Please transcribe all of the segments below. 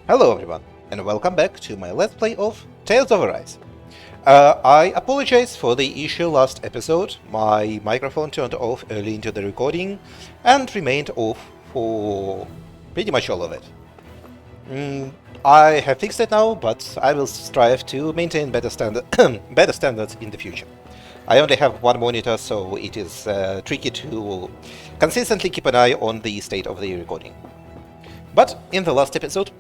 Hello everyone, and welcome back to my Let's Play of Tales of Arise. I apologize for the issue last episode. My microphone turned off early into the recording and remained off for pretty much all of it. I have fixed it now, but I will strive to maintain better standards in the future. I only have one monitor, so it is tricky to consistently keep an eye on the state of the recording. But in the last episode,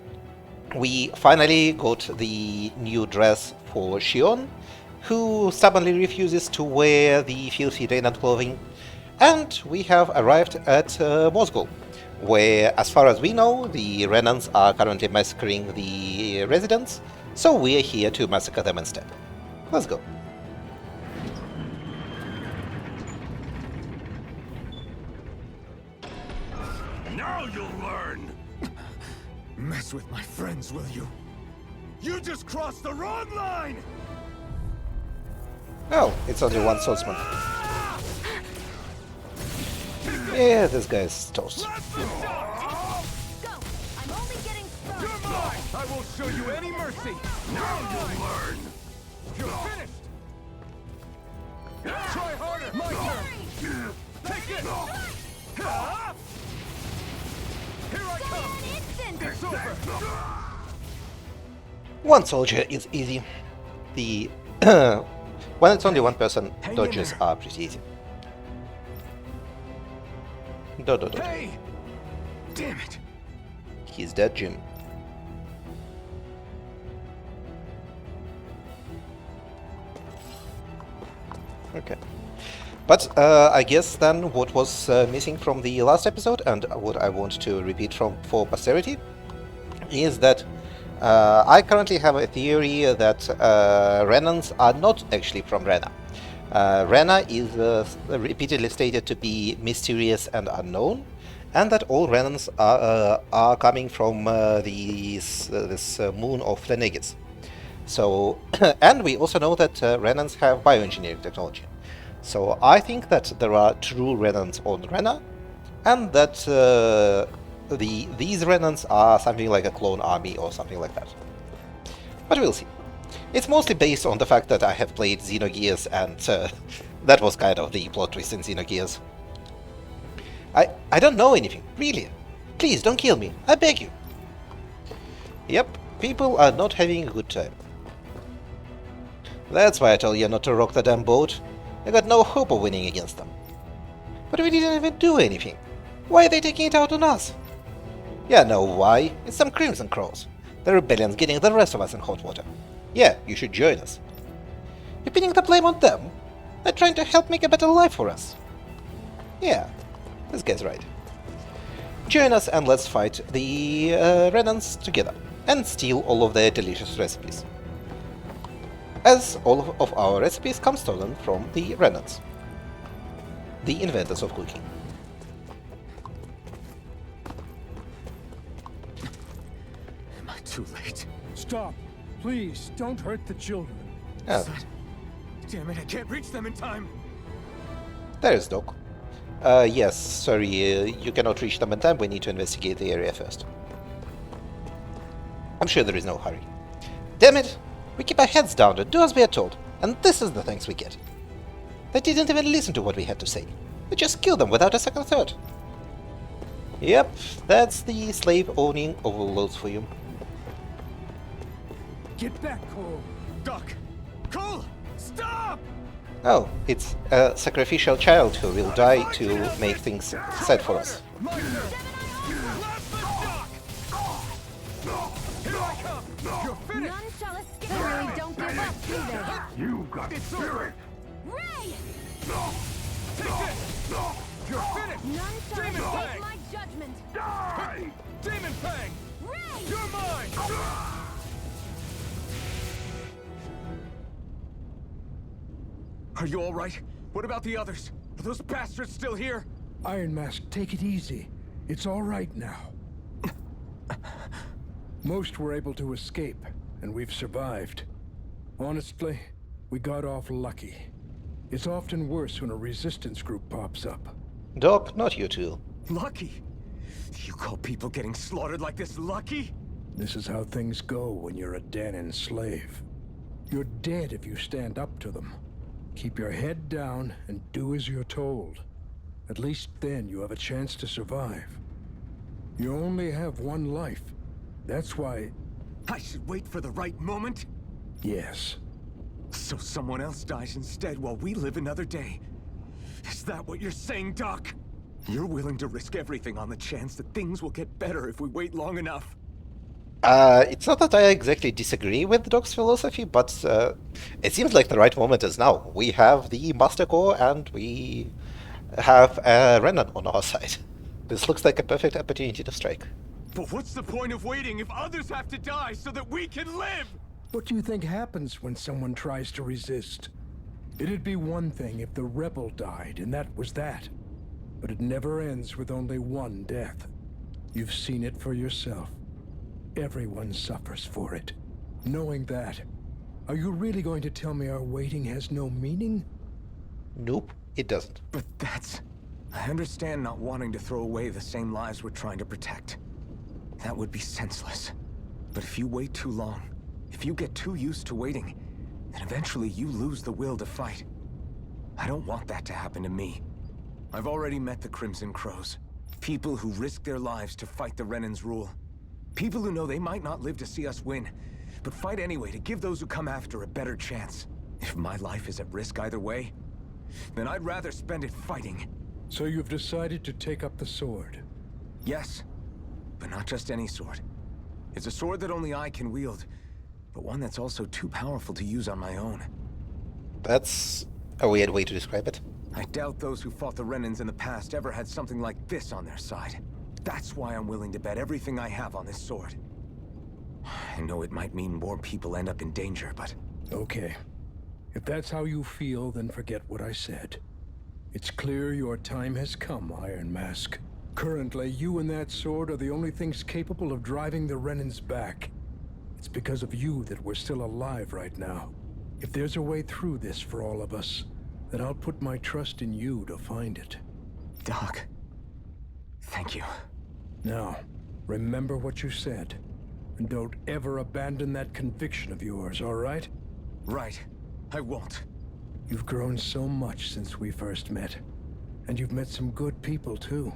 we finally got the new dress for Xion, who stubbornly refuses to wear the filthy Renan clothing, and we have arrived at Mosgol, where, as far as we know, the Renans are currently massacring the residents, so we are here to massacre them instead. Let's go. Now you'll learn! Mess with my friends, will you? You just crossed the wrong line! Oh, it's only one swordsman. Yeah, this guy's toast. Go! I'm only getting started! You're mine! I won't show you any mercy! Now you'll learn! You're finished! Try harder! My turn! Take it! Here I come! It's over! One soldier is easy. The when it's only one person, Hang in dodges there. are pretty easy. Do. Hey! Damn it! He's dead, Jim. Okay. But I guess then what was missing from the last episode, and what I want to repeat for posterity, is that I currently have a theory that Renans are not actually from Rena. Rena is repeatedly stated to be mysterious and unknown, and that all Renans are coming from this moon of Lenegis. So, and we also know that Renans have bioengineering technology. So I think that there are true Renans on Rena, and that these Renans are something like a clone army or something like that. But we'll see. It's mostly based on the fact that I have played Xenogears, and that was kind of the plot twist in Xenogears. I don't know anything, really. Please don't kill me, I beg you. Yep, people are not having a good time. That's why I tell you not to rock the damn boat. I got no hope of winning against them. But we didn't even do anything. Why are they taking it out on us? Yeah, no, why? It's some Crimson Crows. The rebellion's getting the rest of us in hot water. Yeah, you should join us. You're pinning the blame on them? They're trying to help make a better life for us. Yeah, this guy's right. Join us and let's fight the Renans together, and steal all of their delicious recipes. As all of our recipes come stolen from the Renans, the inventors of cooking. Am I too late? Stop. Please, don't hurt the children. Oh, Damn it, I can't reach them in time! there's Doc. Yes, sorry, you cannot reach them in time. We need to investigate the area first. I'm sure there is no hurry. Damn it! We keep our heads down and do as we are told, and this is the thanks we get. They didn't even listen to what we had to say. We just killed them without a second thought. Yep, that's the slave-owning overlords for you. Get back, Cole. Doc! Cole! Stop! Oh, it's a sacrificial child who will die to make things sad for us. My turn! Blast the shock! Here I come! You're finished! None shall escape! They really don't give up, do they? You got spirit! Ray! Take this! You're finished! None shall Demon escape Fang! my judgment! Die! Demon Fang! Ray! You're mine! Are you all right? What about the others? Are those bastards still here? Iron Mask, take it easy. It's all right now. Most were able to escape, and we've survived. Honestly, we got off lucky. It's often worse when a resistance group pops up. Doc, not you two. Lucky? You call people getting slaughtered like this lucky? This is how things go when you're a Danon slave. You're dead if you stand up to them. Keep your head down and do as you're told. At least then you have a chance to survive. You only have one life. That's why... I should wait for the right moment? Yes. So someone else dies instead while we live another day. Is that what you're saying, Doc? You're willing to risk everything on the chance that things will get better if we wait long enough. It's not that I exactly disagree with Doc's philosophy, but it seems like the right moment is now. We have the Master Core and we have Renan on our side. This looks like a perfect opportunity to strike. But what's the point of waiting if others have to die so that we can live? What do you think happens when someone tries to resist? It'd be one thing if the rebel died, and that was that. But it never ends with only one death. You've seen it for yourself. Everyone suffers for it. Knowing that, are you really going to tell me our waiting has no meaning? Nope, it doesn't. But that's... I understand not wanting to throw away the same lives we're trying to protect. That would be senseless. But if you wait too long, if you get too used to waiting, then eventually you lose the will to fight. I don't want that to happen to me. I've already met the Crimson Crows. People who risk their lives to fight the Renan's rule. People who know they might not live to see us win, but fight anyway to give those who come after a better chance. If my life is at risk either way, then I'd rather spend it fighting. So you've decided to take up the sword? Yes, but not just any sword. It's a sword that only I can wield, but one that's also too powerful to use on my own. That's a weird way to describe it. I doubt those who fought the Renans in the past ever had something like this on their side. That's why I'm willing to bet everything I have on this sword. I know it might mean more people end up in danger, but... Okay. If that's how you feel, then forget what I said. It's clear your time has come, Iron Mask. Currently, you and that sword are the only things capable of driving the Renans back. It's because of you that we're still alive right now. If there's a way through this for all of us, then I'll put my trust in you to find it. Doc, thank you. Now, remember what you said. And don't ever abandon that conviction of yours, all right? Right. I won't. You've grown so much since we first met. And you've met some good people, too.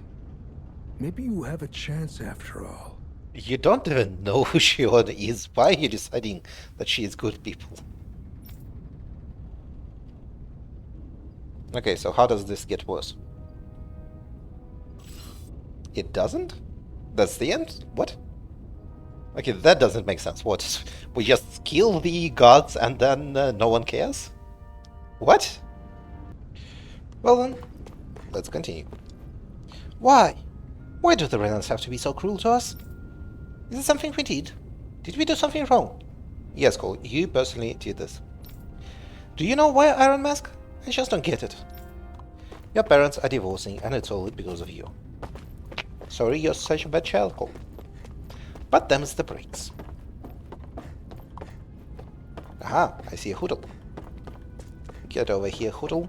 Maybe you have a chance after all. You don't even know who Shion is. Why are you deciding that she is good people? Okay, so how does this get worse? It doesn't? That's the end? What? Okay, that doesn't make sense. What? We just kill the gods and then no one cares? What? Well then, let's continue. Why? Why do the Renans have to be so cruel to us? Is it something we did? Did we do something wrong? Yes, Cole, you personally did this. Do you know why, Iron Mask? I just don't get it. Your parents are divorcing and it's all because of you. Sorry you're such a bad child, Cole. But them's the breaks. Aha, I see a Hootle. Get over here, Hootle.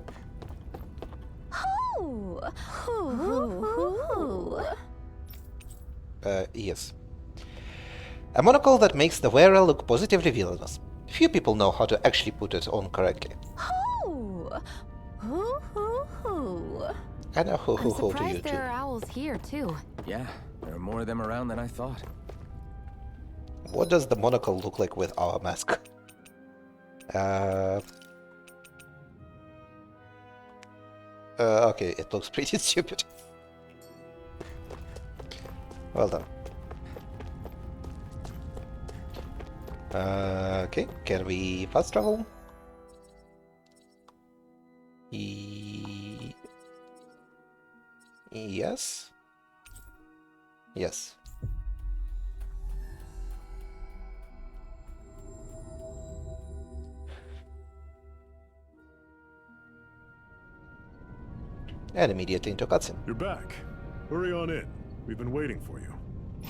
Hoo! Hoo! Yes. A monocle that makes the wearer look positively villainous. Few people know how to actually put it on correctly. Hoo! Hoo! Hoo! Hoo! I know I'm to you surprised too. there are owls here too. Yeah, there are more of them around than I thought. What does the monocle look like with our mask? Okay, it looks pretty stupid. Well done. Okay, can we fast travel? Yes. Yes. And immediately into cutscene. You're back. Hurry on in. We've been waiting for you.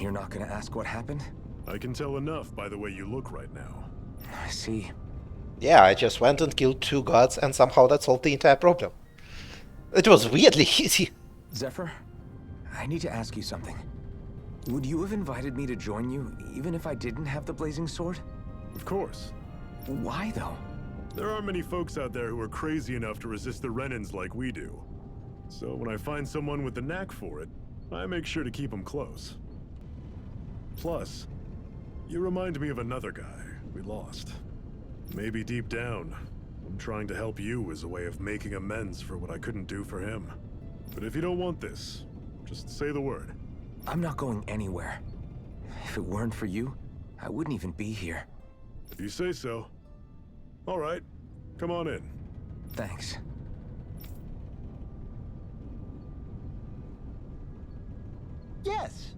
You're not gonna ask what happened? I can tell enough by the way you look right now. I see. Yeah, I just went and killed 2 gods and somehow that solved the entire problem. It was weirdly easy. Zephyr, I need to ask you something. Would you have invited me to join you, even if I didn't have the blazing sword? Of course. Why, though? There aren't many folks out there who are crazy enough to resist the Renans like we do. So when I find someone with the knack for it, I make sure to keep them close. Plus, you remind me of another guy we lost. Maybe deep down, I'm trying to help you as a way of making amends for what I couldn't do for him. But if you don't want this, just say the word. I'm not going anywhere. If it weren't for you, I wouldn't even be here. If you say so. All right, come on in. Thanks. Yes.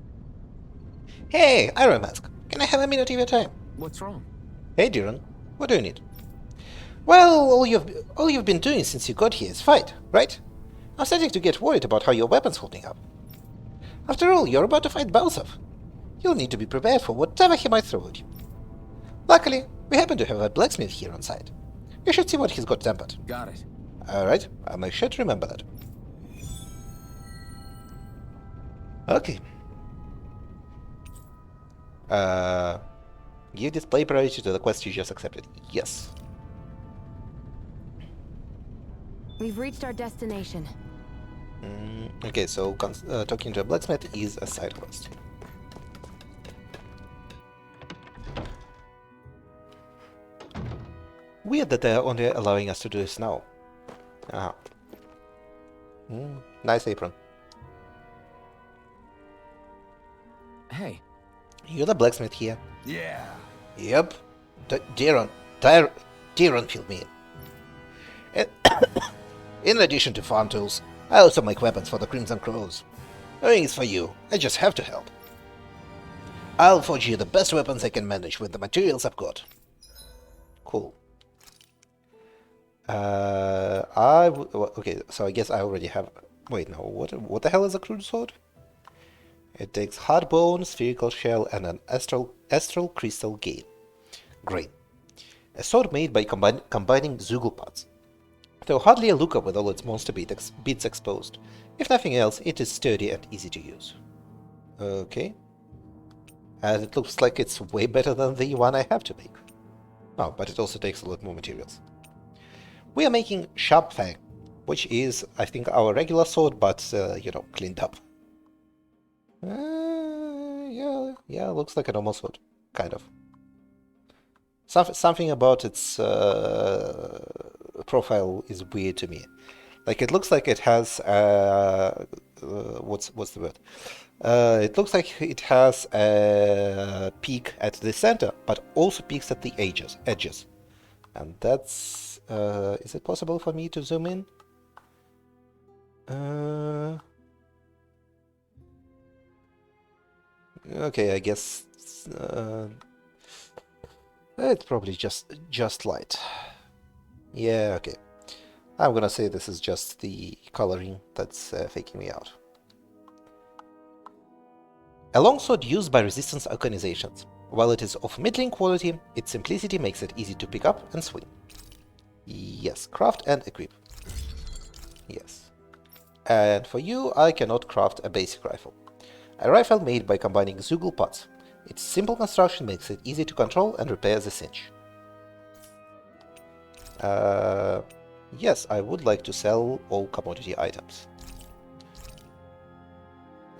Hey, Iron Mask. Can I have a minute of your time? What's wrong? Hey, Diran. What do you need? Well, all you've been doing since you got here is fight, right? I'm starting to get worried about how your weapon's holding up. After all, you're about to fight Balsov. You'll need to be prepared for whatever he might throw at you. Luckily, we happen to have a blacksmith here on site. You should see what he's got tempered. Got it. Alright, I'll make sure to remember that. Okay. Give display priority to the quest you just accepted. Yes. We've reached our destination. Okay, so talking to a blacksmith is a side quest. Weird that they're only allowing us to do this now. Ah. Nice apron. Hey. You're the blacksmith here. Yeah. Yep. Diran filled me in. In addition to farm tools, I also make weapons for the Crimson Crows. Knowing it's for you, I just have to help. I'll forge you the best weapons I can manage with the materials I've got. Cool. Okay, so I guess I already have... Wait, no, what the hell is a crude sword? It takes hard bone, spherical shell, and an astral crystal grain. A sword made by combining Zugul parts. Though hardly a looker with all its monster bits exposed. If nothing else, it is sturdy and easy to use. Okay. And it looks like it's way better than the one I have to make. Oh, but it also takes a lot more materials. We are making Sharp Fang, which is, I think, our regular sword, but, cleaned up. Yeah, looks like a normal sword, kind of. Something about its profile is weird to me. Like, it looks like it has what's the word? It looks like it has a peak at the center, but also peaks at the edges. And that's... is it possible for me to zoom in? Okay, I guess it's probably just light. Yeah, okay. I'm gonna say this is just the coloring that's faking me out. A longsword used by resistance organizations. While it is of middling quality, its simplicity makes it easy to pick up and swing. Yes, craft and equip. Yes. And for you, I cannot craft a basic rifle. A rifle made by combining Zugul parts. Its simple construction makes it easy to control and repair the cinch. Yes, I would like to sell all commodity items.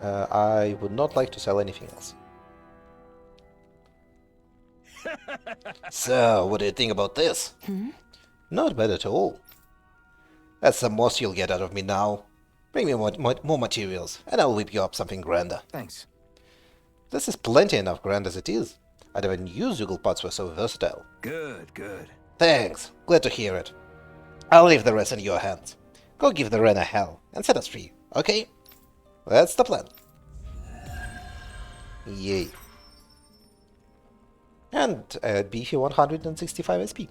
I would not like to sell anything else. So, what do you think about this? Not bad at all. That's the most you'll get out of me now. Bring me more materials, and I'll whip you up something grander. Thanks. This is plenty enough grand as it is. I never knew Zugul parts were so versatile. Good. Thanks. Glad to hear it. I'll leave the rest in your hands. Go give the Ren a hell and set us free, okay? That's the plan. Yay. And a beefy 165 SP.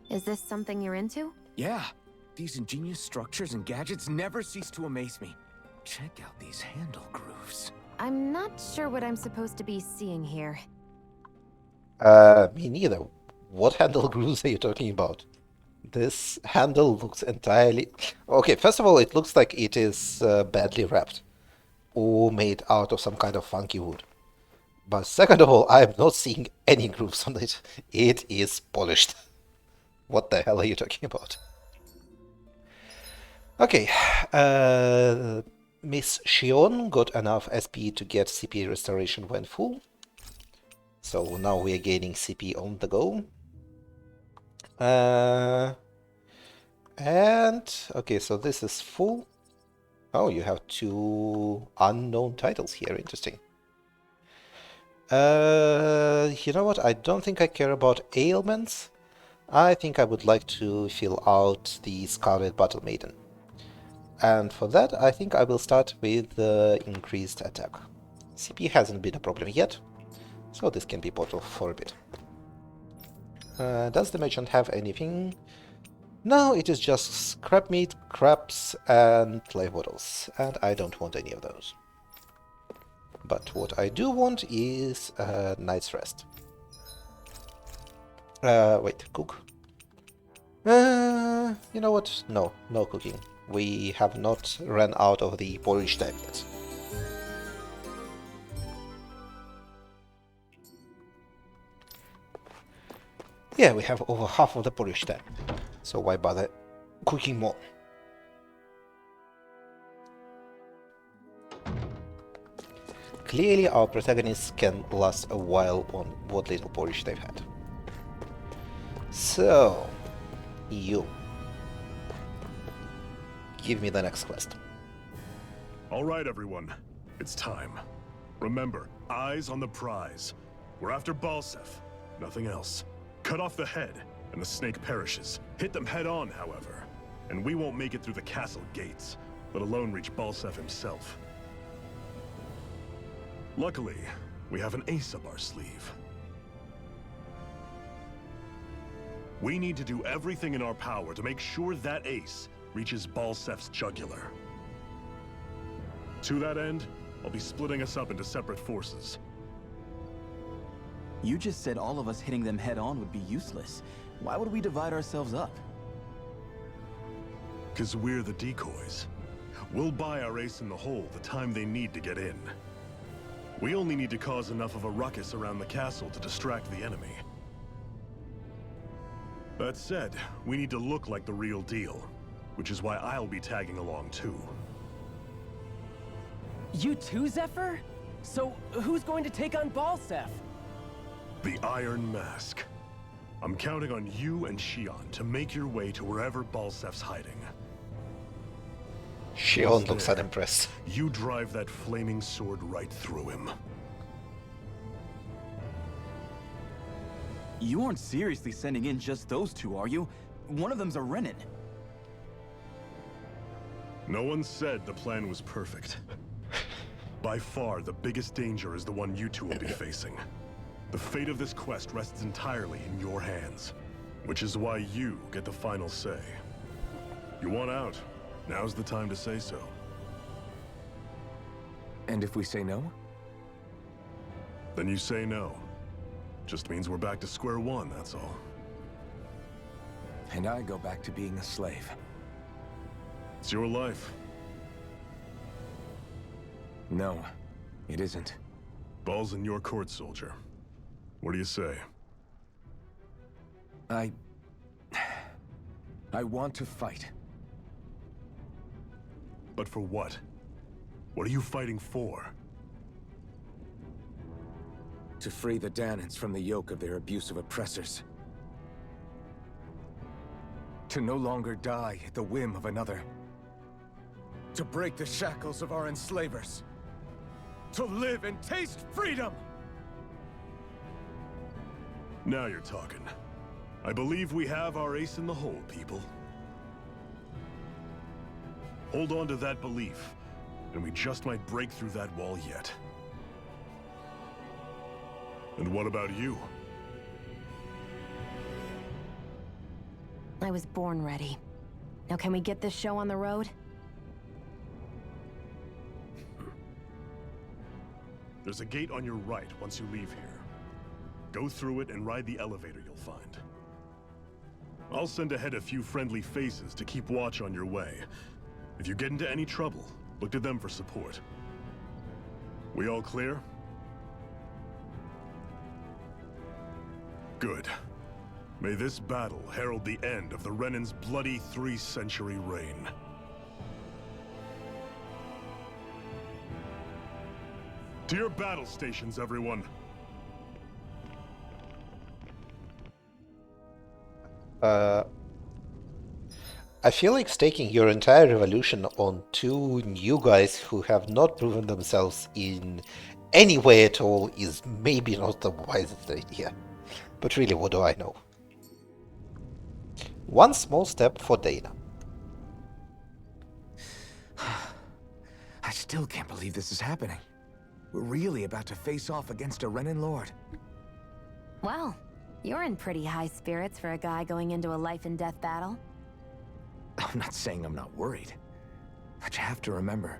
Is this something you're into? Yeah. These ingenious structures and gadgets never cease to amaze me. Check out these handle grooves. I'm not sure what I'm supposed to be seeing here. Me neither. What handle grooves are you talking about? This handle looks entirely... Okay, first of all, it looks like it is badly wrapped. or made out of some kind of funky wood. But second of all, I'm not seeing any grooves on it. It is polished. What the hell are you talking about? Okay, Miss Shion got enough SP to get CP restoration when full. So now we are gaining CP on the go. And okay, so this is full. Oh, you have 2 unknown titles here. Interesting. You know what? I don't think I care about ailments. I think I would like to fill out the Scarlet Battle Maiden. And for that, I think I will start with increased attack. CP hasn't been a problem yet, so this can be put off for a bit. Does the merchant have anything? No, it is just scrap meat, crabs, and life bottles, and I don't want any of those. But what I do want is a night's rest. Wait, cook? You know what? No, no cooking. We have not run out of the porridge time yet. Yeah, we have over half of the porridge time, so why bother cooking more? Clearly our protagonists can last a while on what little porridge they've had. So, you. Give me the next quest. All right, everyone. It's time. Remember, eyes on the prize. We're after Balseph. Nothing else. Cut off the head, and the snake perishes. Hit them head on, however. And we won't make it through the castle gates, let alone reach Balseph himself. Luckily, we have an ace up our sleeve. We need to do everything in our power to make sure that ace reaches Balseph's jugular. To that end, I'll be splitting us up into separate forces. You just said all of us hitting them head-on would be useless. Why would we divide ourselves up? 'Cause we're the decoys. We'll buy our ace in the hole the time they need to get in. We only need to cause enough of a ruckus around the castle to distract the enemy. That said, we need to look like the real deal, which is why I'll be tagging along too. You too, Zephyr? So, who's going to take on Balseph? The Iron Mask. I'm counting on you and Shion to make your way to wherever Balseph's hiding. Shion looks unimpressed. You drive that flaming sword right through him. You aren't seriously sending in just those two, are you? One of them's a Renin. No one said the plan was perfect. By far, the biggest danger is the one you two will be facing. The fate of this quest rests entirely in your hands, which is why you get the final say. You want out? Now's the time to say so. And if we say no? Then you say no. Just means we're back to square one, that's all. And I go back to being a slave. It's your life. No, it isn't. Ball's in your court, soldier. What do you say? I want to fight. But for what? What are you fighting for? To free the Dahnans from the yoke of their abusive oppressors. To no longer die at the whim of another. To break the shackles of our enslavers. To live and taste freedom! Now you're talking. I believe we have our ace in the hole, people. Hold on to that belief, and we just might break through that wall yet. And what about you? I was born ready. Now can we get this show on the road? There's a gate on your right once you leave here. Go through it and ride the elevator you'll find. I'll send ahead a few friendly faces to keep watch on your way. If you get into any trouble, look to them for support. We all clear? Good. May this battle herald the end of the Renan's bloody 3-century reign. To your battle stations, everyone. I feel like staking your entire revolution on two new guys who have not proven themselves in any way at all is maybe not the wisest idea. But really, what do I know? One small step for Dana. I still can't believe this is happening. We're really about to face off against a Renan Lord. Well, you're in pretty high spirits for a guy going into a life and death battle. I'm not saying I'm not worried. But you have to remember,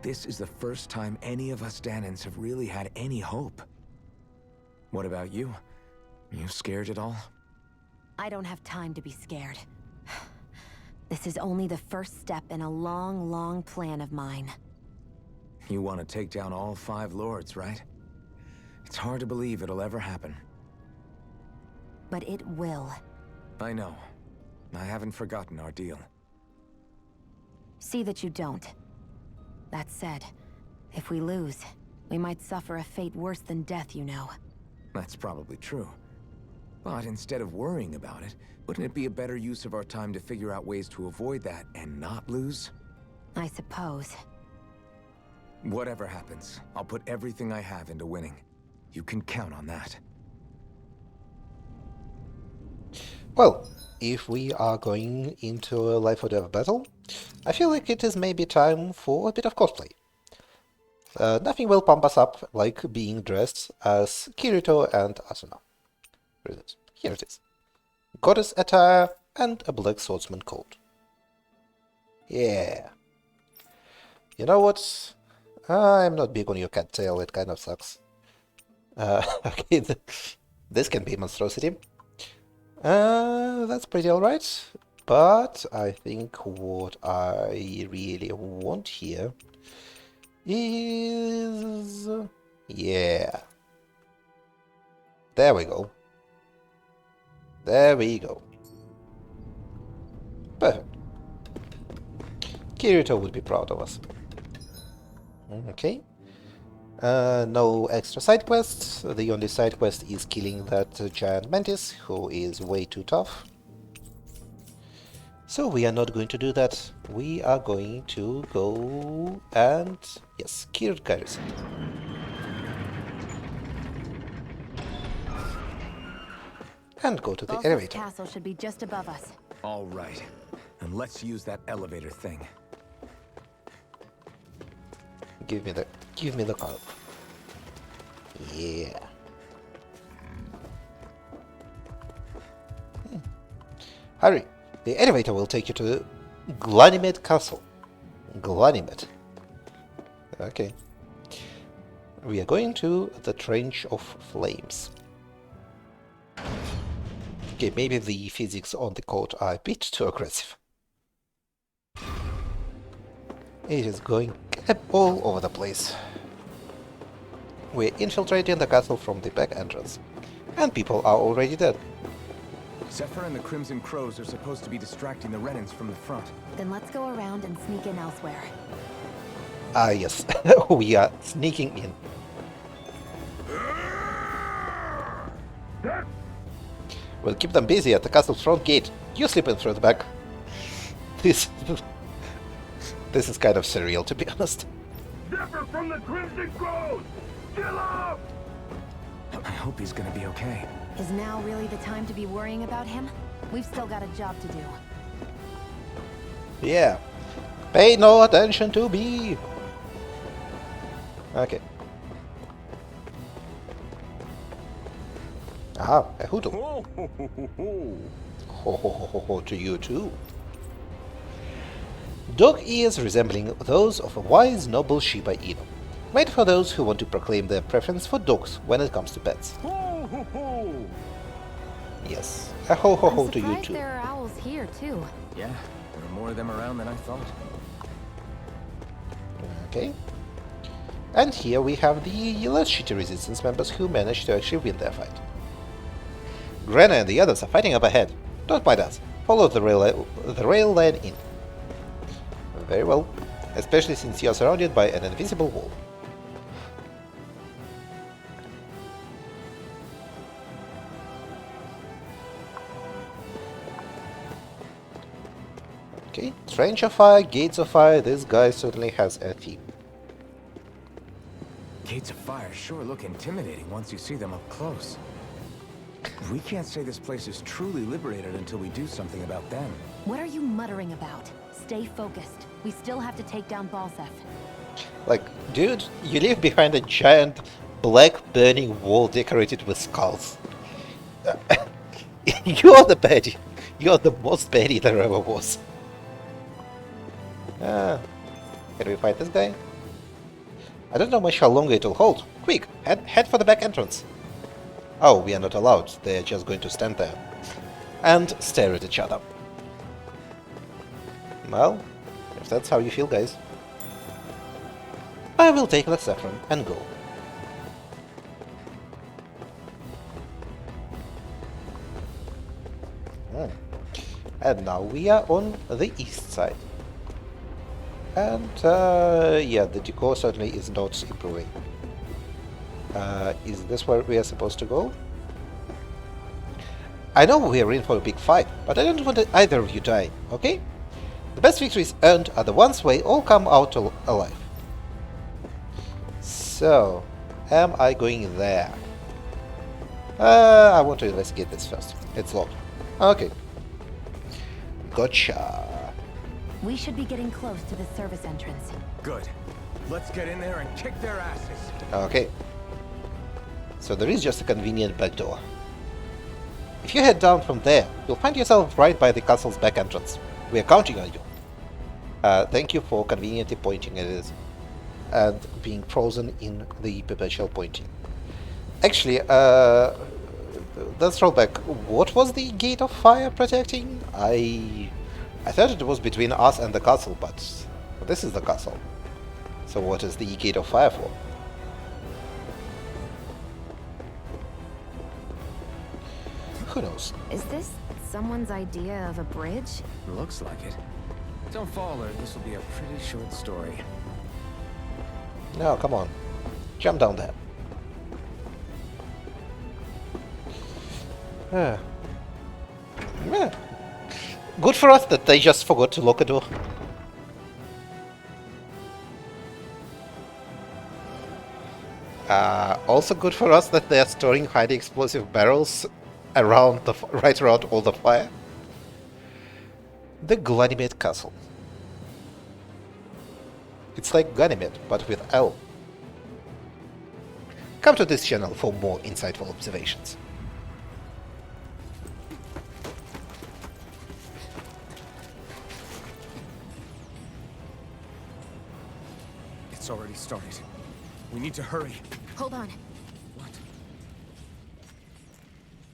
this is the first time any of us Danans have really had any hope. What about you? You scared at all? I don't have time to be scared. This is only the first step in a long, long plan of mine. You want to take down all 5 lords, right? It's hard to believe it'll ever happen. But it will. I know. I haven't forgotten our deal. See that you don't. That said, if we lose, we might suffer a fate worse than death, you know. That's probably true. But instead of worrying about it, wouldn't it be a better use of our time to figure out ways to avoid that and not lose? I suppose. Whatever happens, I'll put everything I have into winning. You can count on that. Well, if we are going into a life or death battle, I feel like it is maybe time for a bit of cosplay. Nothing will pump us up like being dressed as Kirito and Asuna. Where is it? Here it is. Goddess attire and a black swordsman coat. Yeah. You know what? I'm not big on your cattail, it kind of sucks. Okay, this can be a monstrosity. That's pretty alright. But I think what I really want here is... yeah. There we go. There we go. Perfect. Kirito would be proud of us. Okay. No extra side quests. The only side quest is killing that giant mantis, who is way too tough. So we are not going to do that. We are going to go and... yes, Kird Garrison. And go to the Balthus elevator. Castle should be just above us. All right. And let's use that elevator thing. Give me the card. Yeah. Hurry! The elevator will take you to Glanimed Castle. Glanimed. Okay. We are going to the Trench of Flames. Okay, maybe the physics on the code are a bit too aggressive. It is going all over the place. We're infiltrating the castle from the back entrance, and people are already dead. Zephyr and the Crimson Crows are supposed to be distracting the Renans from the front. Then let's go around and sneak in elsewhere. Ah, yes, we are sneaking in. We'll keep them busy at the castle's front gate. You slip in through the back. This is kind of surreal, to be honest. Zephyr from the Crimson Crows! Kill him! I hope he's gonna be okay. Is now really the time to be worrying about him? We've still got a job to do. Yeah. Pay no attention to me. Okay. Ah, a hoodoo. Ho, ho, ho, ho, ho. Ho ho ho ho ho to you too. Dog ears resembling those of a wise noble Shiba Inu, made for those who want to proclaim their preference for dogs when it comes to pets. Ho, ho, ho. Yes, a ho ho ho I'm to you surprised too. there are owls here too. Yeah, there are more of them around than I thought. Okay. And here we have the less shitty resistance members who managed to actually win their fight. Granna and the others are fighting up ahead. Don't mind us. Follow the rail line in. Very well, especially since you are surrounded by an invisible wall. Okay, Trench of Fire, Gates of Fire, this guy certainly has a theme. Gates of Fire sure look intimidating once you see them up close. We can't say this place is truly liberated until we do something about them. What are you muttering about? Stay focused. We still have to take down Balsef. Like, dude, you live behind a giant black burning wall decorated with skulls. You're the baddie. You're the most baddie there ever was. Can we fight this guy? I don't know much how long it'll hold. Quick, head for the back entrance. Oh, we are not allowed. They're just going to stand there and stare at each other. Well, if that's how you feel, guys, I will take the saffron and go. And now we are on the east side. And yeah, the decor certainly is not improving. Is this where we are supposed to go? I know we are in for a big fight, but I don't want either of you die, okay? The best victories earned are the ones where all come out alive. So, am I going there? I want to investigate this first. It's locked. Okay. Gotcha. We should be getting close to the service entrance. Good. Let's get in there and kick their asses. Okay. So there is just a convenient back door. If you head down from there, you'll find yourself right by the castle's back entrance. We are counting on you. Thank you for conveniently pointing at it and being frozen in the perpetual pointing. Actually, let's roll back. What was the Gate of Fire protecting? I thought it was between us and the castle, but this is the castle. So what is the Gate of Fire for? Who knows? Is this someone's idea of a bridge? Looks like it. Don't fall, or this will be a pretty short story. No, come on. Jump down there. Yeah. Good for us that they just forgot to lock a door. Also good for us that they are storing highly explosive barrels around right around all the fire. The Ganymed Castle. It's like Ganymed, but with L. Come to this channel for more insightful observations. It's already started. We need to hurry. Hold on. What?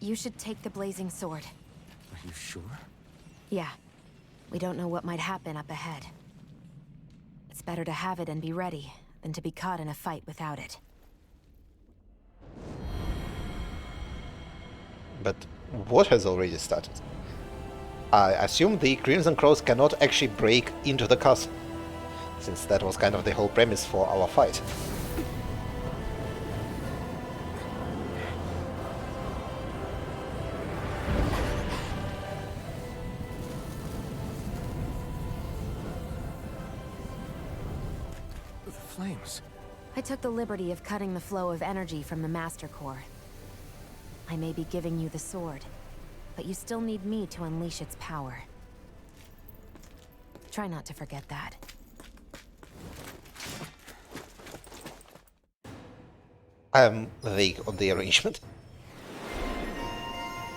You should take the blazing sword. Are you sure? Yeah. We don't know what might happen up ahead. It's better to have it and be ready than to be caught in a fight without it. But what has already started? I assume the Crimson Crows cannot actually break into the castle, since that was kind of the whole premise for our fight. The flames. I took the liberty of cutting the flow of energy from the Master Core. I may be giving you the sword, but you still need me to unleash its power. Try not to forget that. I am vague on the arrangement.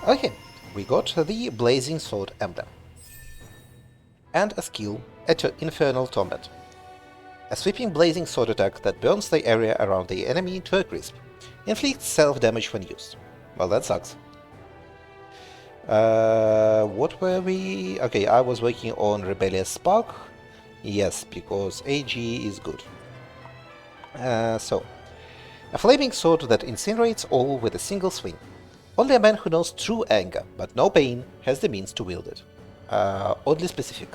Okay, we got the Blazing Sword emblem. And a skill, Infernal Torment. A sweeping blazing sword attack that burns the area around the enemy to a crisp. Inflicts self-damage when used. Well, that sucks. What were we? Okay, I was working on Rebellious Spark. Yes, because AG is good. So, a flaming sword that incinerates all with a single swing. Only a man who knows true anger, but no pain, has the means to wield it. Oddly specific.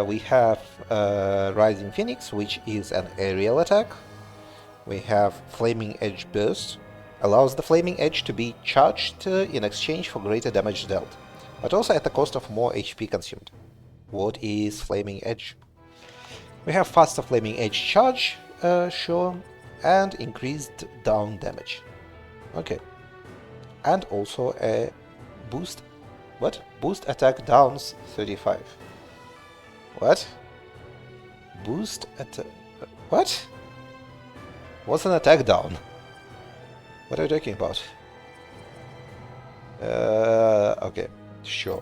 We have Rising Phoenix, which is an aerial attack. We have Flaming Edge Burst, allows the Flaming Edge to be charged in exchange for greater damage dealt, but also at the cost of more HP consumed. What is Flaming Edge? We have faster Flaming Edge charge, sure, and increased down damage. Okay. And also a boost. What? Boost attack downs 35. What? Boost attack. What? What's an attack down? What are you talking about? Okay, sure.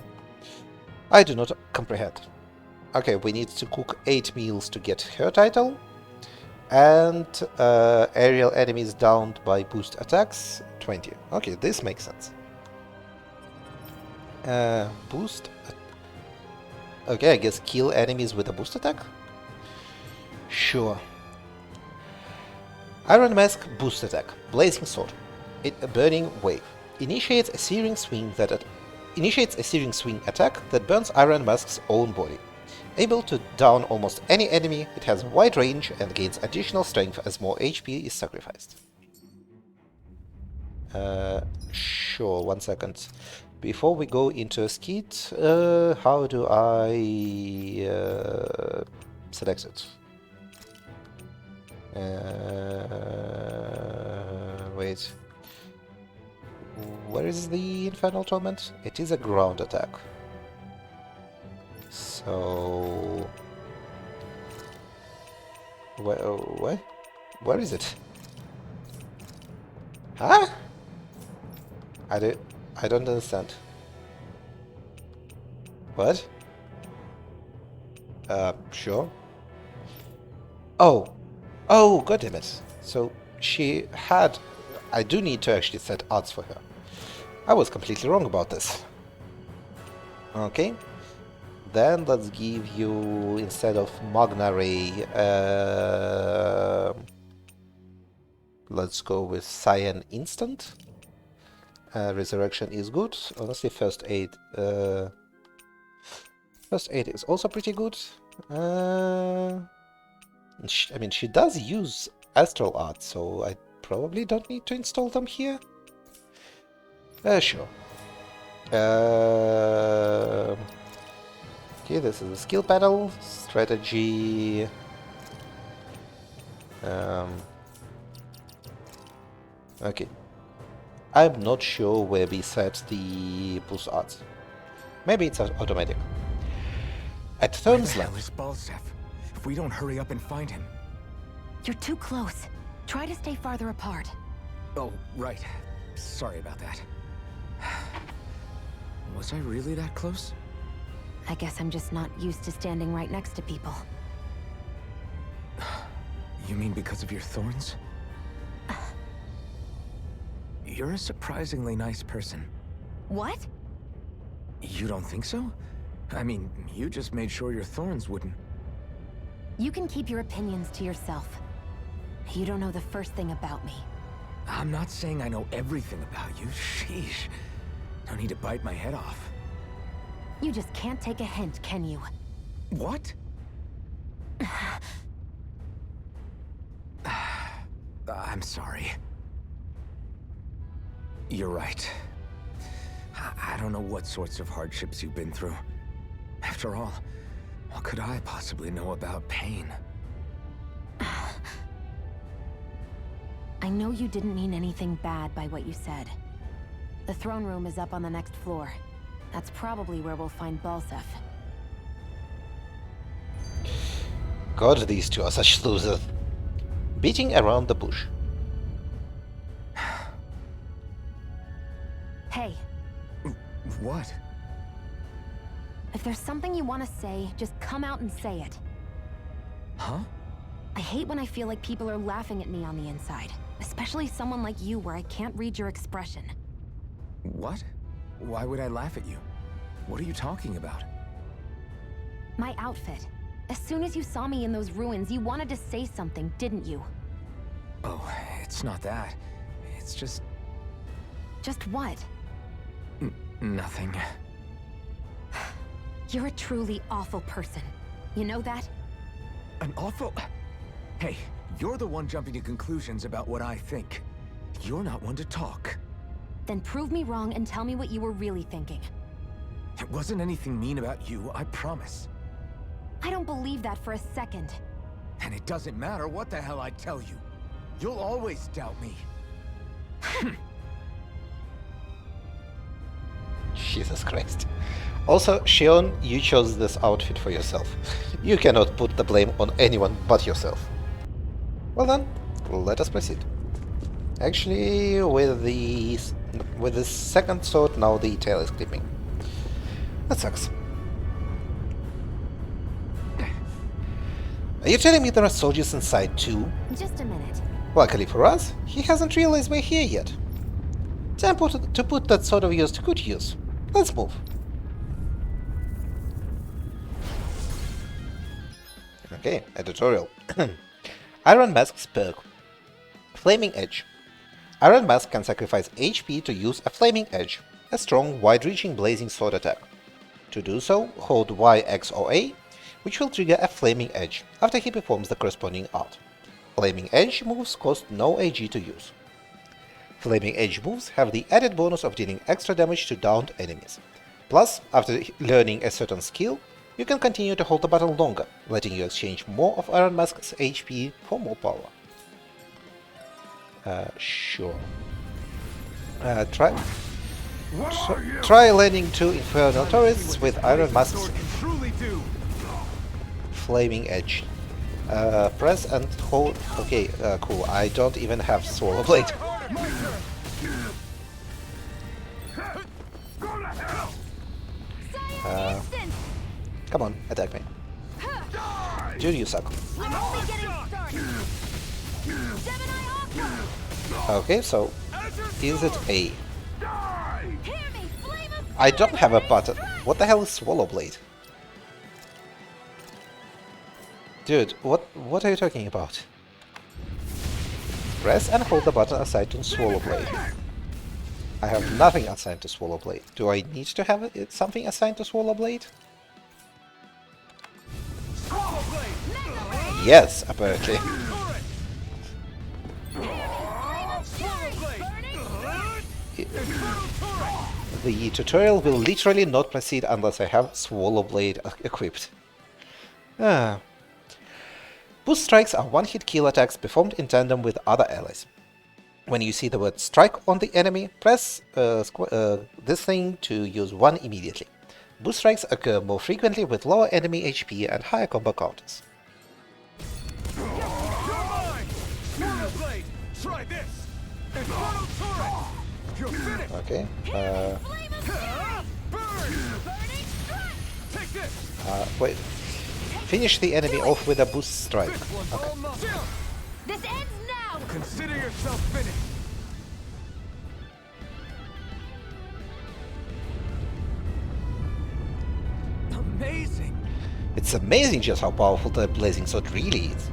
I do not comprehend. Okay, we need to cook 8 meals to get her title. And aerial enemies downed by boost attacks, 20. Okay, this makes sense. Boost. Okay, I guess kill enemies with a boost attack? Sure. Iron Mask boost attack. Blazing Sword. A burning wave. Initiates a searing swing attack that burns Iron Mask's own body. Able to down almost any enemy, it has wide range and gains additional strength as more HP is sacrificed. Sure, 1 second. Before we go into a skit, how do I select it? Wait. Where is the Infernal Torment? It is a ground attack. So... Where is it? Huh? I don't understand. What? Sure. Oh, god damn it. So she had... I do need to actually set odds for her. I was completely wrong about this. Okay. Then let's give you, instead of Magna Ray, let's go with Cyan Instant. Resurrection is good. Honestly, First Aid is also pretty good. I mean, she does use Astral Art, so I probably don't need to install them here. Sure. Okay, this is a skill panel, strategy. Okay. I'm not sure where we set the boost odds. Maybe it's automatic. At Thorn's Where the hell Land. is Balsef? If we don't hurry up and find him. You're too close. Try to stay farther apart. Oh, right. Sorry about that. Was I really that close? I guess I'm just not used to standing right next to people. You mean because of your thorns? You're a surprisingly nice person. What? You don't think so? I mean, you just made sure your thorns wouldn't... You can keep your opinions to yourself. You don't know the first thing about me. I'm not saying I know everything about you. Sheesh. No need to bite my head off. You just can't take a hint, can you? What? I'm sorry. You're right. I don't know what sorts of hardships you've been through. After all, what could I possibly know about pain? I know you didn't mean anything bad by what you said. The throne room is up on the next floor. That's probably where we'll find Balsef. God, these two are such losers. Beating around the bush. Hey, What? if there's something you want to say, just come out and say it. Huh? I hate when I feel like people are laughing at me on the inside. Especially someone like you where I can't read your expression. What? Why would I laugh at you? What are you talking about? My outfit. As soon as you saw me in those ruins, you wanted to say something, didn't you? Oh, it's not that. It's just Just what? nothing. You're a truly awful person. You know that? An awful... Hey, you're the one jumping to conclusions about what I think. You're not one to talk. Then prove me wrong and tell me what you were really thinking. It wasn't anything mean about you, I promise. I don't believe that for a second. And it doesn't matter what the hell I tell you. You'll always doubt me. Jesus Christ. Also, Shion, you chose this outfit for yourself. You cannot put the blame on anyone but yourself. Well then, let us proceed. Actually, with the second sword, now the tail is clipping. That sucks. Are you telling me there are soldiers inside too? Just a minute. Luckily for us, he hasn't realized we're here yet. Time to put that sword of yours to good use. Let's move. Okay, editorial. Iron Mask's perk. Flaming Edge. Iron Mask can sacrifice HP to use a Flaming Edge, a strong, wide-reaching blazing sword attack. To do so, hold Y, X or A, which will trigger a Flaming Edge after he performs the corresponding art. Flaming Edge moves cost no AG to use. Flaming Edge moves have the added bonus of dealing extra damage to downed enemies. Plus, after learning a certain skill, you can continue to hold the battle longer, letting you exchange more of Iron Mask's HP for more power. Sure. Try landing 2 Infernal Turrets with Iron Mask's Flaming Edge. Press and hold. Okay, cool. I don't even have Swallow Blade. Come on, attack me. Dude, you suck. Okay, so is it A? I don't have a button. What the hell is Swallow Blade? Dude, what are you talking about? Press and hold the button assigned to Swallow Blade. I have nothing assigned to Swallow Blade. Do I need to have something assigned to Swallow Blade? Yes, apparently. The tutorial will literally not proceed unless I have Swallow Blade equipped. Boost strikes are one-hit kill attacks performed in tandem with other allies. When you see the word strike on the enemy, press this thing to use one immediately. Boost strikes occur more frequently with lower enemy HP and higher combo counters. Okay. Wait. Finish the enemy off with a boost strike. Okay. This ends now. Consider yourself finished. Amazing. It's amazing just how powerful the blazing sword really is.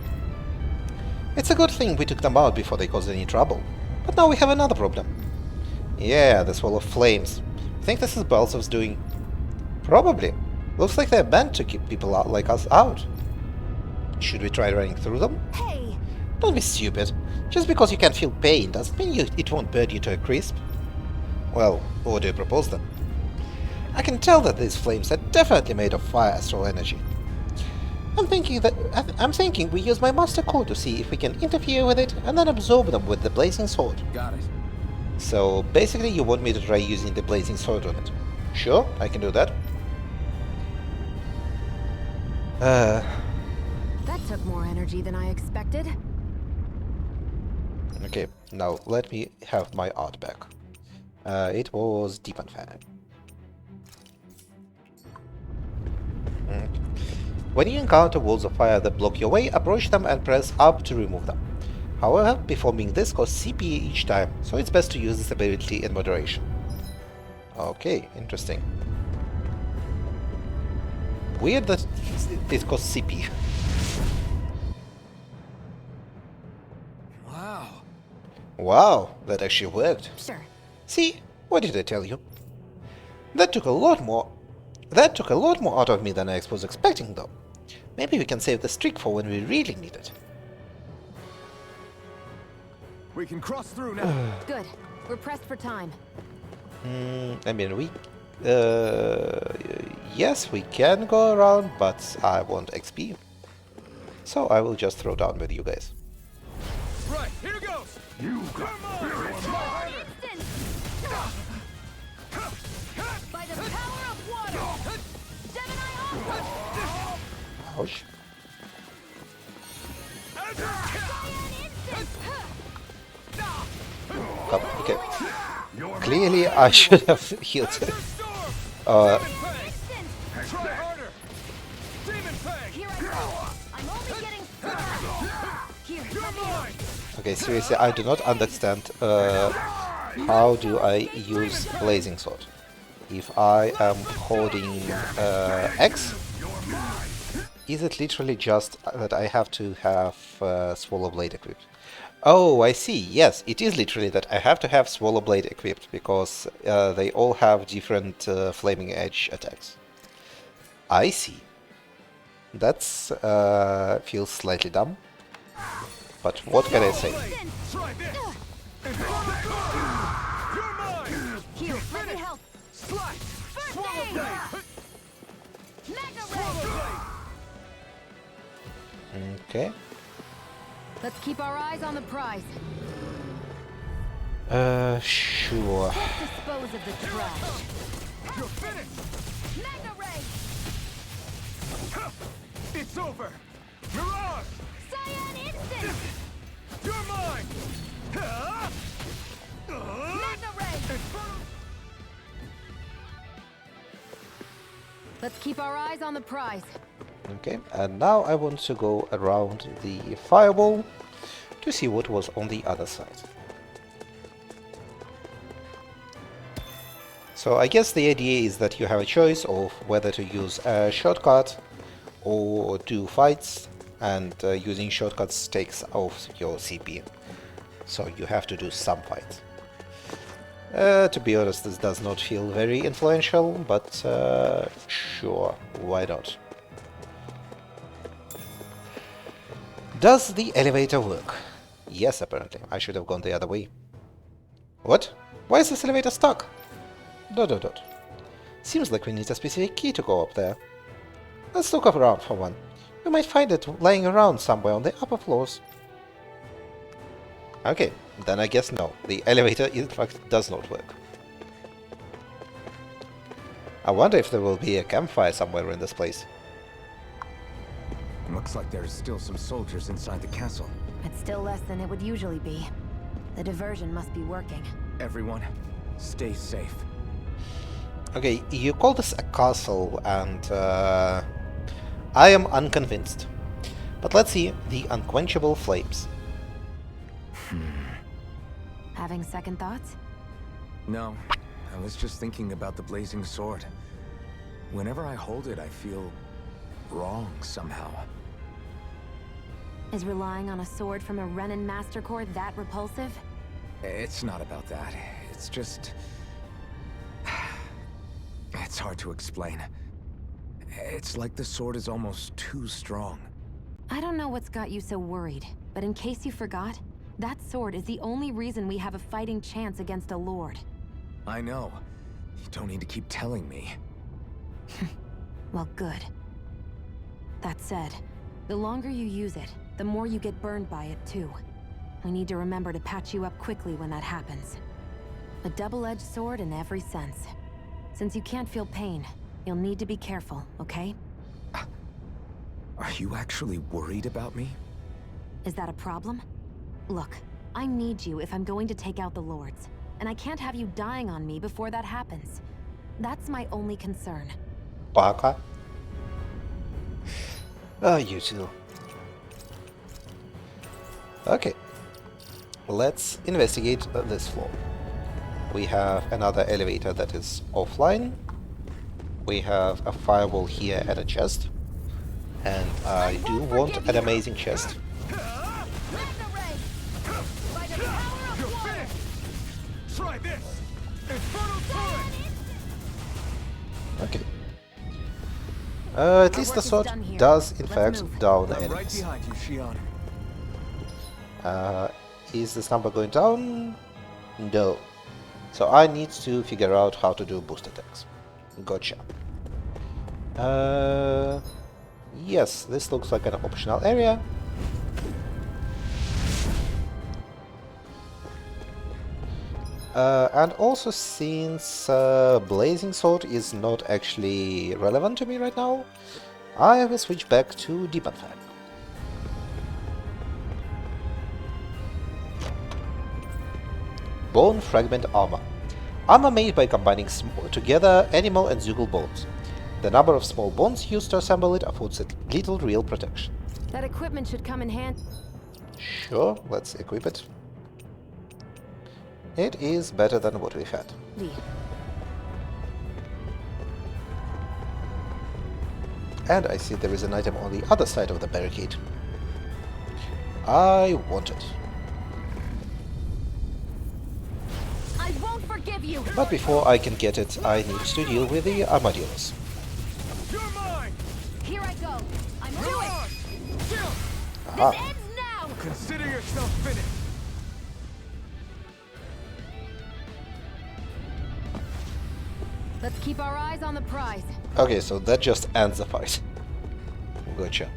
It's a good thing we took them out before they caused any trouble. But now we have another problem. Yeah, this wall of flames. Think this is Balzov's doing? Probably. Looks like they're meant to keep people out like us out. Should we try running through them? Hey! Don't be stupid. Just because you can feel pain doesn't mean it won't burn you to a crisp. Well, what do you propose then? I can tell that these flames are definitely made of fire astral energy. I'm thinking we use my master core to see if we can interfere with it and then absorb them with the blazing sword. Got it. So basically you want me to try using the blazing sword on it. Sure, I can do that. That took more energy than I expected. Okay, now let me have my art back. It was deep and fair. When you encounter walls of fire that block your way, approach them and press up to remove them. However, performing this costs CP each time, so it's best to use this ability in moderation. Okay, interesting. Weird that it costs CP. Wow. Wow, that actually worked. Sure. See, what did I tell you? That took a lot more out of me than I was expecting, though. Maybe we can save the streak for when we really need it. We can cross through now. Good. We're pressed for time. I mean, yes, we can go around, but I want XP. So I will just throw down with you guys. Right, here goes. You got By the power of water! Gemini Aqua! Ouch. Come, okay. Clearly, I should have healed her. Try harder. Demon Fang. Here I go! I'm only getting started! Here, let me help. Okay, seriously, I do not understand how do I use Blazing Sword. If I am holding X, is it literally just that I have to have Swallow Blade equipped? Oh, I see. Yes, it is literally that I have to have Swallow Blade equipped because they all have different Flaming Edge attacks. I see. That's feels slightly dumb. But what can I say? Try this. You're mine. Here, let me help! Slice. First Swallow aid! Blade. Mega Swallow Ray! Blade. Okay. Let's keep our eyes on the prize. Sure. Dispose of the trash. You're finished. Mega Ray! It's over. Mirage. Cyan Instant! You're mine. Mega Ray! Let's keep our eyes on the prize. Okay, and now I want to go around the fireball to see what was on the other side. So I guess the idea is that you have a choice of whether to use a shortcut or do fights, and using shortcuts takes off your CP. So you have to do some fights. To be honest, this does not feel very influential, but sure, why not? Does the elevator work? Yes, apparently. I should have gone the other way. What? Why is this elevator stuck? ... Seems like we need a specific key to go up there. Let's look around for one. We might find it lying around somewhere on the upper floors. Okay, then I guess no. The elevator in fact does not work. I wonder if there will be a campfire somewhere in this place. Looks like there's still some soldiers inside the castle. It's still less than it would usually be. The diversion must be working. Everyone, stay safe. Okay, you call this a castle, and I am unconvinced. But let's see the unquenchable flames. Having second thoughts? No, I was just thinking about the blazing sword. Whenever I hold it, I feel wrong somehow. Is relying on a sword from a Renin Master Core that repulsive? It's not about that. It's just... It's hard to explain. It's like the sword is almost too strong. I don't know what's got you so worried, but in case you forgot, that sword is the only reason we have a fighting chance against a lord. I know. You don't need to keep telling me. Well, good. That said, the longer you use it, the more you get burned by it too. We need to remember to patch you up quickly when that happens. A double-edged sword in every sense. Since you can't feel pain, you'll need to be careful, okay? Are you actually worried about me? Is that a problem? Look, I need you if I'm going to take out the lords, and I can't have you dying on me before that happens. That's my only concern. Baka. Oh, you two. Okay. Let's investigate this floor. We have another elevator that is offline. We have a firewall here and a chest. And I do want an amazing chest. Try this! Infernal turret! Okay. At least the sword does, in fact, down I'm right enemies. behind you, Shion. Is this number going down? No. So I need to figure out how to do boost attacks. Gotcha. Yes, this looks like an optional area. And also, since Blazing Sword is not actually relevant to me right now, I will switch back to Demon Fang. Bone Fragment Armor. Armor made by combining together animal and Zeugle bones. The number of small bones used to assemble it affords it little real protection. That equipment should come in handy. Sure, let's equip it. It is better than what we've had. And I see there is an item on the other side of the barricade. I want it. I won't forgive you. But before I can get it, I need to deal with the armadillos. You're mine! Here I go. I'm doing it. Aha. This ends now. Consider yourself finished! Let's keep our eyes on the prize. Okay, so that just ends the fight. Gotcha.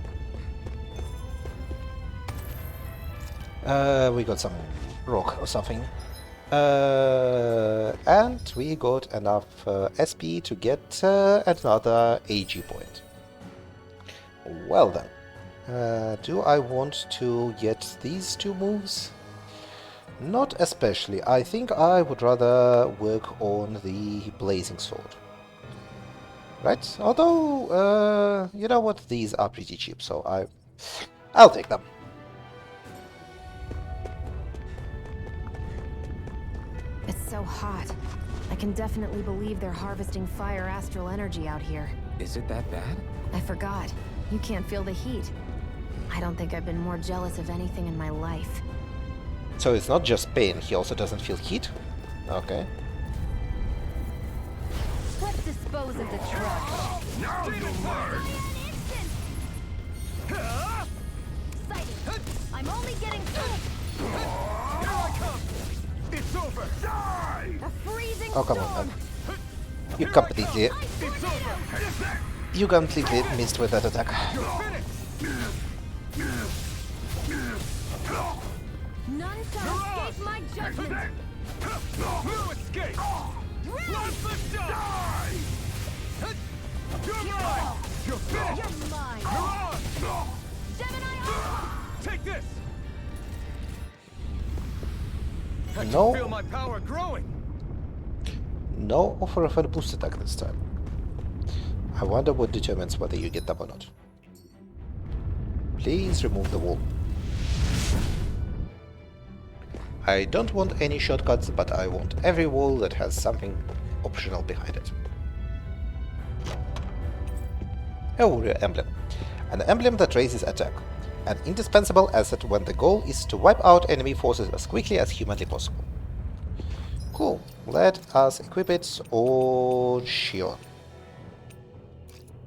We got some rock or something. And we got enough SP to get another AG point. Well then. Do I want to get these two moves? Not especially. I think I would rather work on the Blazing Sword. Right? Although, you know what? These are pretty cheap, so I'll take them. It's so hot. I can definitely believe they're harvesting fire astral energy out here. Is it that bad? I forgot. You can't feel the heat. I don't think I've been more jealous of anything in my life. So it's not just pain, he also doesn't feel heat? Okay. Let's dispose of the trash. Now you learn! I'm only getting Here I come! It's over! Die! a freezing Oh, come on, storm. man. You completely... It's over! You completely missed with that attack. You're finished! None shall escape my judgment. No escape! Let's die! You're mine! You're finished! You're mine. You're on! Gemini, Take this! I can No. feel my power growing! No offer of a boost attack this time. I wonder what determines whether you get them or not. Please remove the wall. I don't want any shortcuts, but I want every wall that has something optional behind it. A warrior emblem. An emblem that raises attack. An indispensable asset when the goal is to wipe out enemy forces as quickly as humanly possible. Cool. Let us equip it on Shion.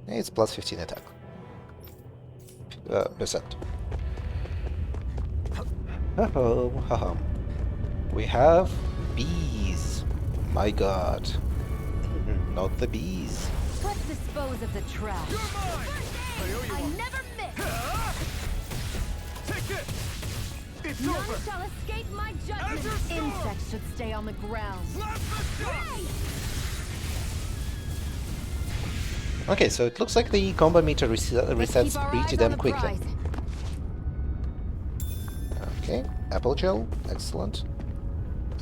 It's plus 15 attack. Percent. Haha. We have bees. My god. Not the bees. let's dispose of the trash. You're mine! I owe you I one. never miss. Take this! It's None over! shall escape my judgment. Azure Storm! Insects should stay on the ground. Slap the dust! Okay, so it looks like the combo meter Let's resets keep our pretty eyes on damn the quickly. prize. Okay, apple gel, excellent.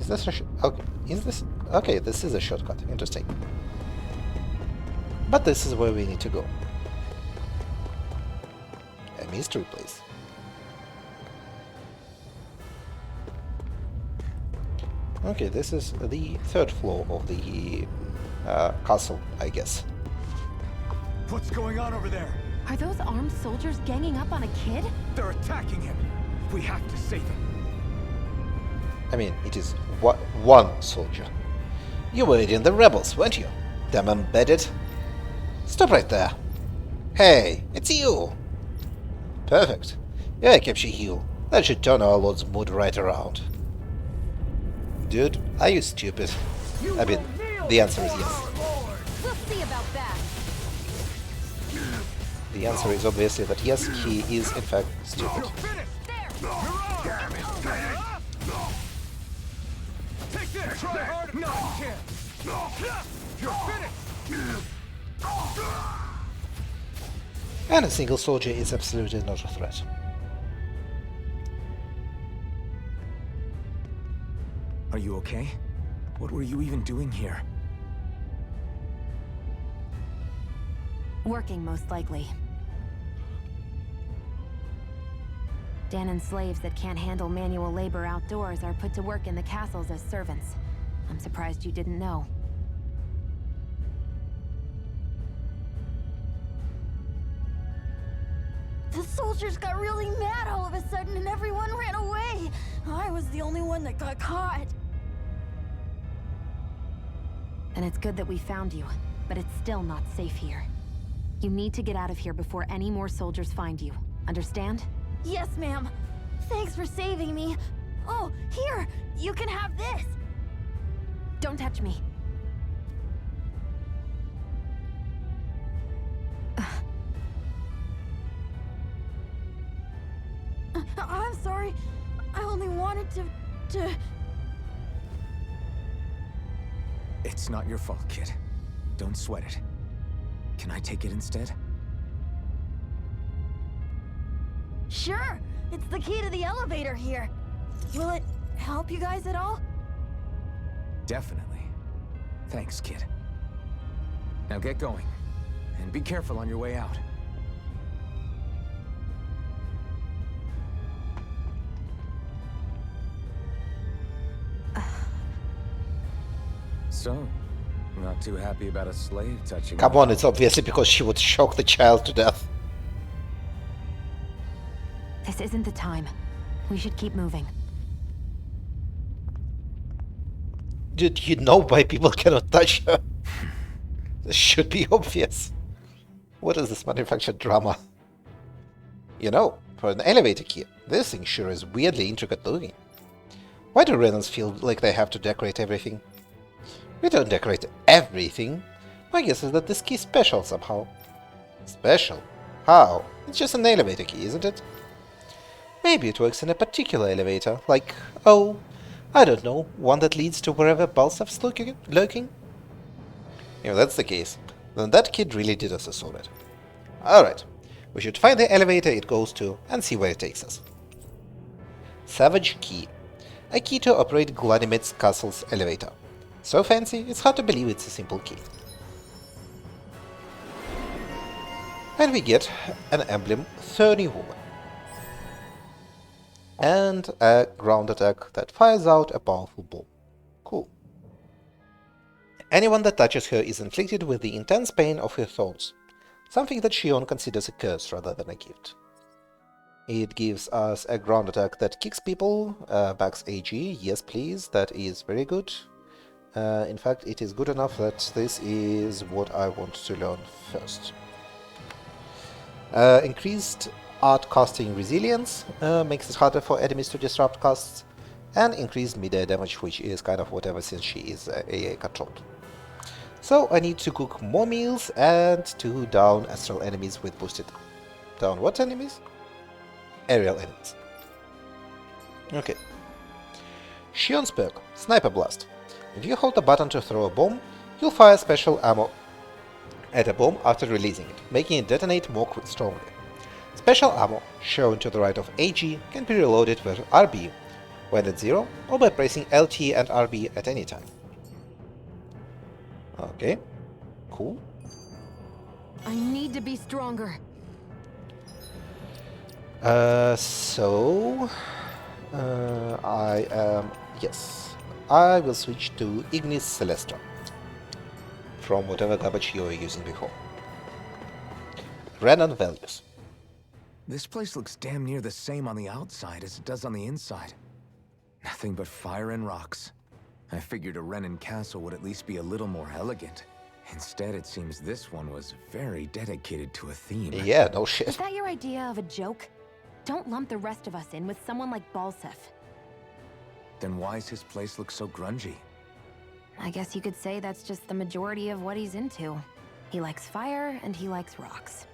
Is this a okay? Is this okay? This is a shortcut. Interesting. But this is where we need to go. A mystery place. Okay, this is the third floor of the castle, I guess. What's going on over there? Are those armed soldiers ganging up on a kid? They're attacking him. We have to save him. I mean, it is one soldier. You were in the rebels, weren't you? Damn embedded. Stop right there. Hey, it's you! Perfect. Yeah, I kept you heal. That should turn our lord's mood right around. Dude, are you stupid? I mean, the answer is yes. We'll see about that. The answer is obviously that yes, he is in fact stupid. Take this! Try hard! No, you can't! You're finished! And a single soldier is absolutely not a threat. Are you okay? What were you even doing here? Working, most likely. Danan's slaves that can't handle manual labor outdoors are put to work in the castles as servants. I'm surprised you didn't know. The soldiers got really mad all of a sudden and everyone ran away. I was the only one that got caught. And it's good that we found you, but it's still not safe here. You need to get out of here before any more soldiers find you. Understand? Yes, ma'am. Thanks for saving me. Oh, here! You can have this! Don't touch me. I'm sorry. I only wanted to... It's not your fault, kid. Don't sweat it. Can I take it instead? Sure! It's the key to the elevator here. Will it help you guys at all? Definitely. Thanks, kid. Now get going. And be careful on your way out. So, not too happy about a slave touching... Come on, it's obviously because she would shock the child to death. This isn't the time. We should keep moving. Dude, you know why people cannot touch her. This should be obvious. What is this manufactured drama? You know, for an elevator key, this thing sure is weirdly intricate looking. Why do Renans feel like they have to decorate everything? We don't decorate everything. My guess is that this key is special somehow. Special? How? It's just an elevator key, isn't it? Maybe it works in a particular elevator, like, oh, I don't know, one that leads to wherever Balsaf's lurking? If that's the case, then that kid really did us a solid. Alright, we should find the elevator it goes to and see where it takes us. Savage Key. A key to operate Ganymede's castle's elevator. So fancy, it's hard to believe it's a simple key. And we get an emblem, Thorny Woman. And a ground attack that fires out a powerful bomb. Cool. Anyone that touches her is inflicted with the intense pain of her thorns, something that Shionne considers a curse rather than a gift. It gives us a ground attack that kicks people, backs AG, yes please, that is very good. In fact, it is good enough that this is what I want to learn first. Increased art casting resilience makes it harder for enemies to disrupt casts, and increased mid-air damage, which is kind of whatever since she is AA controlled. So I need to cook more meals and to down astral enemies with boosted... Down what enemies? Aerial enemies. Okay. Shionne's perk, Sniper Blast. If you hold the button to throw a bomb, you'll fire special ammo at a bomb after releasing it, making it detonate more strongly. Special ammo, shown to the right of AG, can be reloaded with RB when at 0 or by pressing LT and RB at any time. Okay, cool. I need to be stronger. I am... yes. I will switch to Ignis Celestra from whatever garbage you were using before. Renan values. This place looks damn near the same on the outside as it does on the inside. Nothing but fire and rocks. I figured a Renan castle would at least be a little more elegant. Instead, it seems this one was very dedicated to a theme. Yeah, no shit. Is that your idea of a joke? Don't lump the rest of us in with someone like Balseph. Then why's his place look so grungy? I guess you could say that's just the majority of what he's into. He likes fire and he likes rocks.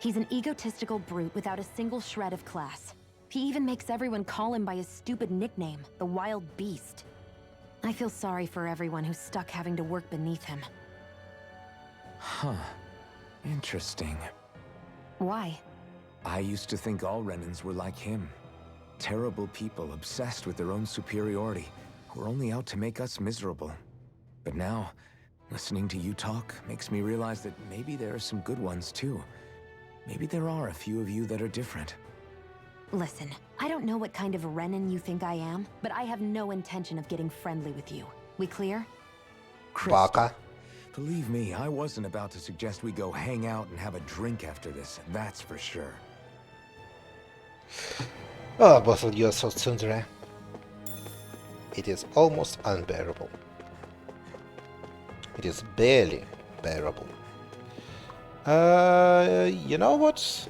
He's an egotistical brute without a single shred of class. He even makes everyone call him by his stupid nickname, the Wild Beast. I feel sorry for everyone who's stuck having to work beneath him. Huh. Interesting. Why? I used to think all Renans were like him. Terrible people obsessed with their own superiority, who are only out to make us miserable. But now, listening to you talk makes me realize that maybe there are some good ones too. Maybe there are a few of you that are different. Listen, I don't know what kind of Renan you think I am, but I have no intention of getting friendly with you. We clear? Crystal, Baka. believe me, I wasn't about to suggest we go hang out and have a drink after this, that's for sure. Oh, both of you are so tsundere. It is almost unbearable. It is barely bearable. You know what?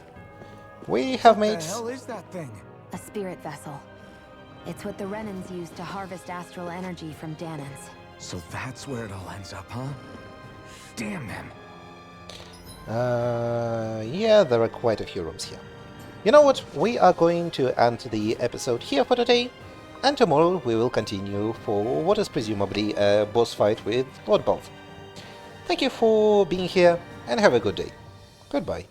We have made... What the hell is that thing? A spirit vessel. It's what the Renans use to harvest astral energy from Danans. So that's where it all ends up, huh? Damn them. Yeah, there are quite a few rooms here. You know what? We are going to end the episode here for today, and tomorrow we will continue for what is presumably a boss fight with Lord Balth. Thank you for being here, and have a good day. Goodbye.